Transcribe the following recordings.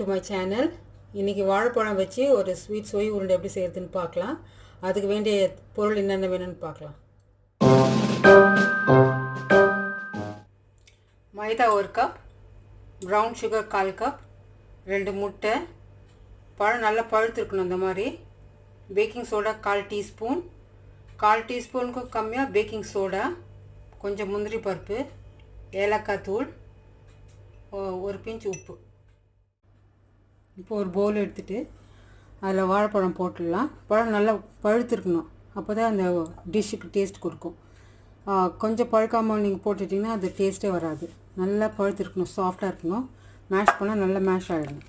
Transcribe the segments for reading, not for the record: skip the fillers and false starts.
to my channel. இன்னைக்கு வாழைப்பழம் வச்சு ஒரு ஸ்வீட் சொய் உருண்டை எப்படி செய்யறதுன்னு பார்க்கலாம். அதுக்கு வேண்டிய பொருள் என்னென்ன வேணும்னு பார்க்கலாம். மைதா 1 கப், brown sugar 1/4 கப், 2 முட்டை, பழம் நல்லா பழுத்திருக்கணும் இந்த மாதிரி. பேக்கிங் சோடா 1/4 டீஸ்பூன், 1/4 டீஸ்பூனுக்கு கம்மியாக பேக்கிங் சோடா, கொஞ்சம் முந்திரி பருப்பு, ஏலக்காய் தூள், ஒரு பிஞ்ச் உப்பு. இப்போ ஒரு பவுல் எடுத்துகிட்டு அதில் வாழைப்பழம் போட்டுடலாம். பழம் நல்லா பழுத்திருக்கணும், அப்போ தான் அந்த டிஷ்ஷுக்கு டேஸ்ட் கொடுக்கும். கொஞ்சம் பழுக்காமல் நீங்கள் போட்டுட்டிங்கன்னா அது டேஸ்ட்டே வராது. நல்லா பழுத்திருக்கணும், சாஃப்டாக இருக்கணும். மேஷ் பண்ணால் நல்லா மேஷ் ஆகிடணும்.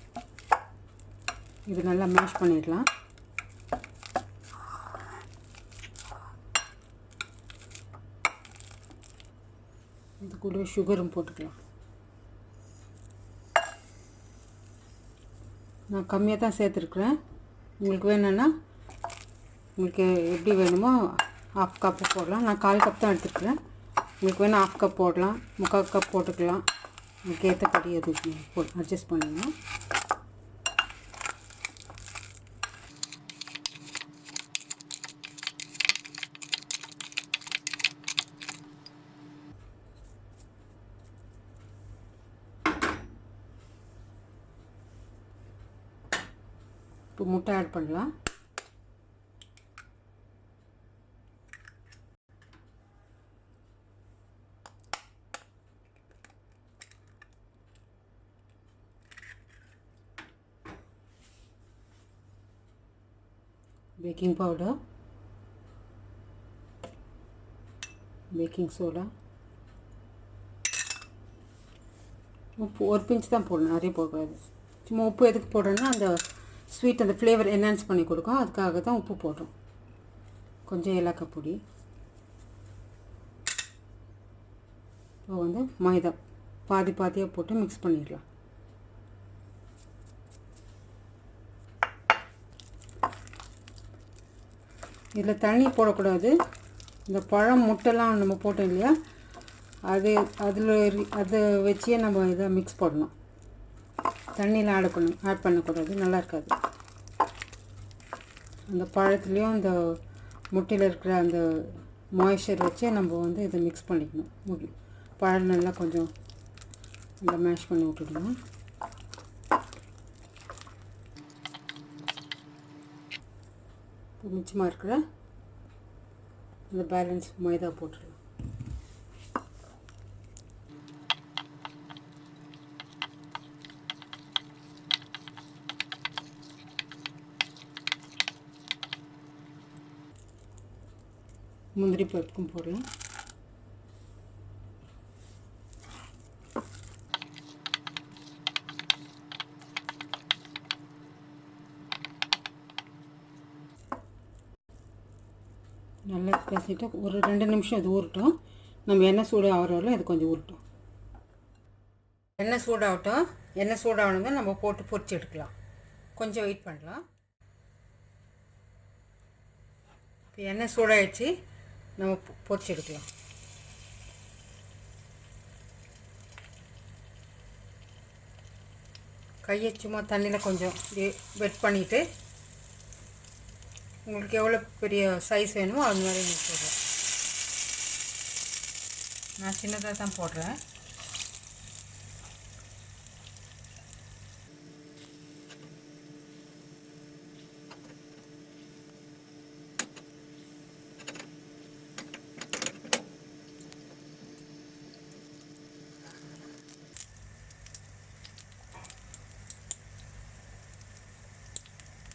இது நல்லா மேஷ் பண்ணிடலாம். இது கூட சுகரும் போட்டுக்கலாம். நான் கம்மியாக தான் சேர்த்துருக்குறேன். உங்களுக்கு வேணும்னா உங்களுக்கு எப்படி வேணுமோ 1/2 கப்பு போடலாம். நான் 1/4 கப் தான் எடுத்துருக்குறேன். உங்களுக்கு வேணால் 1/2 கப் போடலாம், 3/4 கப் போட்டுக்கலாம். உங்களுக்கு ஏற்றபடி அது அட்ஜஸ்ட் பண்ணிடலாம். இப்போ முட்டை ஆட் பண்ணலாம். பேக்கிங் பவுடர், பேக்கிங் சோடா, உப்பு ஒரு பிஞ்ச் தான் போடணும், நிறைய போடக்கூடாது. சும்மா உப்பு எதுக்கு போடுறோன்னா அந்த ஸ்வீட் அந்த ஃப்ளேவர் என்ஹான்ஸ் பண்ணி கொடுக்கும், அதுக்காக தான் உப்பு போடுறோம். கொஞ்சம் ஏலக்காய் பொடி. இப்போ வந்து மைதா பாதி பாதியாக போட்டு மிக்ஸ் பண்ணிடலாம். இதில் தண்ணி போடக்கூடாது. இந்த பழம் முட்டைலாம் நம்ம போட்டோம் இல்லையா, அதை வச்சே நம்ம இதை மிக்ஸ் பண்ணணும். தண்ணியில் ஆட் பண்ணக்கூடாது, நல்லா இருக்காது. அந்த பழத்துலேயும் அந்த முட்டையில் இருக்கிற அந்த மாய்ஸ்சர் வச்சே நம்ம வந்து இதை மிக்ஸ் பண்ணிக்கணும். பழம் நல்லா கொஞ்சம் நல்லா மேஷ் பண்ணி விட்டுடணும். மிச்சமாக இருக்கிற இந்த பேலன்ஸ் மைதா போட்டுடலாம். முந்திரி பருப்பும் போடலாம். நல்லா பேசிட்டு ஒரு 2 நிமிஷம் இது ஊறட்டும். நம்ம எண்ணெய் சூடு ஆகிறவரை இது கொஞ்சம் ஊறட்டும். எண்ணெய் சூடாகட்டும். எண்ணெய் சூடாகணுங்க நம்ம போட்டு பொரிச்சு எடுக்கலாம். கொஞ்சம் வெயிட் பண்ணலாம். இப்போ எண்ணெய் சூடாகிடுச்சு, நம்ம பொரிச்சு எடுக்கலாம். கையை சும்மா தண்ணியில் கொஞ்சம் வெட் பண்ணிவிட்டு உங்களுக்கு எவ்வளோ பெரிய சைஸ் வேணுமோ அது மாதிரி நீங்கள் போடுறேன். நான் சின்னதாக தான் போடுறேன்.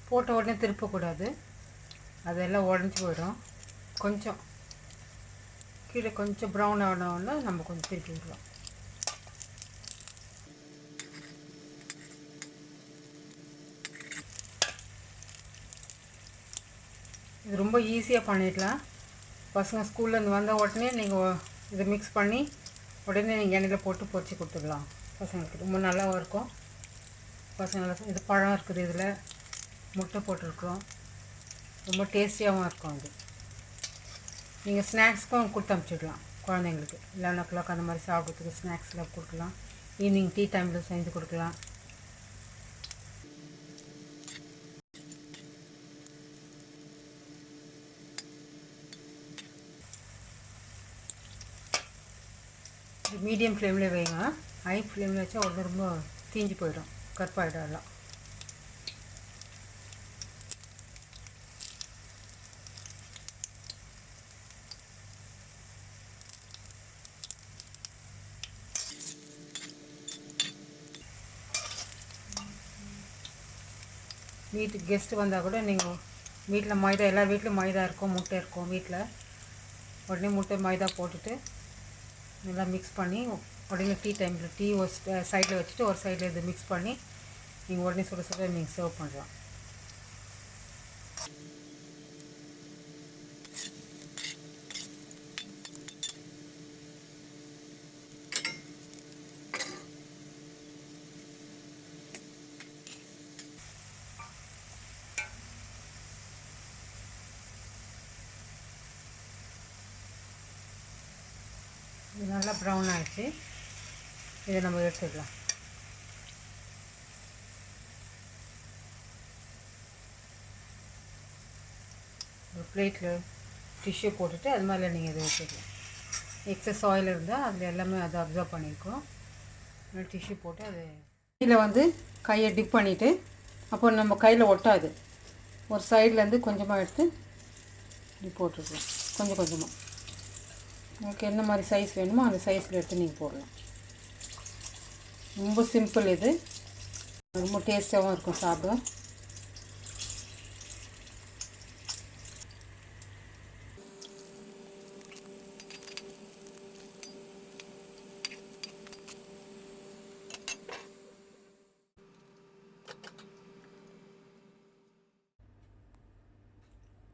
போட்ட உடனே திருப்பக்கூடாது, அதெல்லாம் உடஞ்சி போயிடும். கொஞ்சம் கீழே கொஞ்சம் ப்ரௌன் ஆனோன்னா நம்ம கொஞ்சம் திருப்பி விடலாம். இது ரொம்ப ஈஸியாக பண்ணிடலாம். பசங்க ஸ்கூல்லேருந்து வந்த உடனே நீங்கள் இதை மிக்ஸ் பண்ணி உடனே நீங்கள் எண்ணெயில் போட்டு பொரிச்சு கொடுத்துடலாம். பசங்களுக்கு ரொம்ப நல்லா இருக்கும். பசங்களுக்கு இது பழம் இருக்குது, இதில் முட்டை போட்டிருக்கோம், ரொம்ப டேஸ்டியாகவும் இருக்கும். அது நீங்கள் ஸ்நாக்ஸ்க்கும் கொடுத்து அனுப்பிச்சிடலாம் குழந்தைங்களுக்கு. 11 o'clock அந்த மாதிரி சாப்பிட்றதுக்கு ஸ்நாக்ஸில் கொடுக்கலாம். ஈவினிங் டீ டைமில் செஞ்சு கொடுக்கலாம். மீடியம் ஃப்ளேமில் வைங்க. ஹை ஃப்ளேமில் வச்சா உடனே ரொம்ப தீஞ்சு போயிடும், கற்பாயிடும் எல்லாம். வீட்டுக்கு கெஸ்ட்டு வந்தால் கூட நீங்கள் வீட்டில் மைதா, எல்லார் வீட்லையும் மைதா இருக்கும், முட்டை இருக்கும் வீட்டில். உடனே முட்டை மைதா போட்டுட்டு நல்லா மிக்ஸ் பண்ணி உடனே டீ டைமில் டீ ஒரு சைடில் வச்சுட்டு ஒரு சைடில் இது மிக்ஸ் பண்ணி நீங்கள் உடனே சுட சுட நீங்கள் சர்வ் பண்ணலாம். இது நல்லா ப்ரௌன் ஆகிடுச்சு. இதை நம்ம எடுத்துக்கலாம். ஒரு பிளேட்டில் டிஷ்யூ போட்டுட்டு அது மேலே நீங்கள் இதை வச்சுக்கலாம். எக்ஸஸ் ஆயில் இருந்தால் அதில் எல்லாமே அதை அப்சர்வ் பண்ணியிருக்கோம். டிஷ்யூ போட்டு அது இதில் வந்து கையை டிப் பண்ணிவிட்டு அப்போ நம்ம கையில் ஒட்டாது. ஒரு சைட்லேருந்து கொஞ்சமாக எடுத்து இப்படி போட்டுருக்கலாம், கொஞ்சம் கொஞ்சமாக. உங்களுக்கு என்ன மாதிரி சைஸ் வேணுமோ அந்த சைஸில் எடுத்து நீங்கள் போடலாம். ரொம்ப சிம்பிள், இது ரொம்ப டேஸ்ட்டாகவும் இருக்கும் சாப்பிட.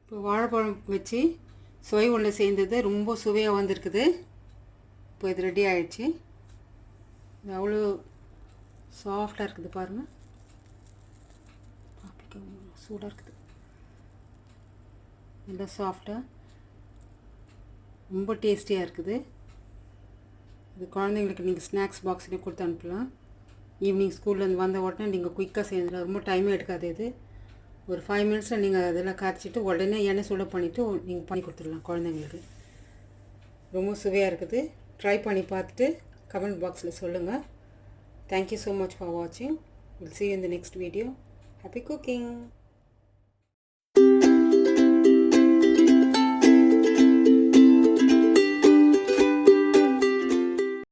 இப்போ வாழைப்பழம் வச்சு சுவை ஒன்று சேர்ந்தது ரொம்ப சுவையாக வந்திருக்குது. இப்போ இது ரெடி ஆகிடுச்சு. இது அவ்வளோ சாஃப்டாக இருக்குது பாருங்கள். சூடாக இருக்குது, நல்லா சாஃப்டாக, ரொம்ப டேஸ்டியாக இருக்குது. இது குழந்தைங்களுக்கு நீங்கள் ஸ்நாக்ஸ் பாக்ஸ்லேயே கொடுத்து அனுப்பலாம். ஈவினிங் ஸ்கூல்லேருந்து வந்த உடனே நீங்கள் குயிக்காக செஞ்சிடலாம். ரொம்ப டைமே எடுக்காது. இது ஒரு 5 மினிட்ஸில் நீங்கள் அதெல்லாம் காய்ச்சிட்டு உடனே எண்ணெய் சூட பண்ணிவிட்டு நீங்கள் பண்ணி கொடுத்துடலாம் குழந்தைங்களுக்கு. ரொம்ப சுவையாக இருக்குது. ட்ரை பண்ணி பார்த்துட்டு கமெண்ட் பாக்ஸில் சொல்லுங்கள். தேங்க்யூ ஸோ மச் ஃபார் வாட்சிங். Will see you in the next video. Happy cooking!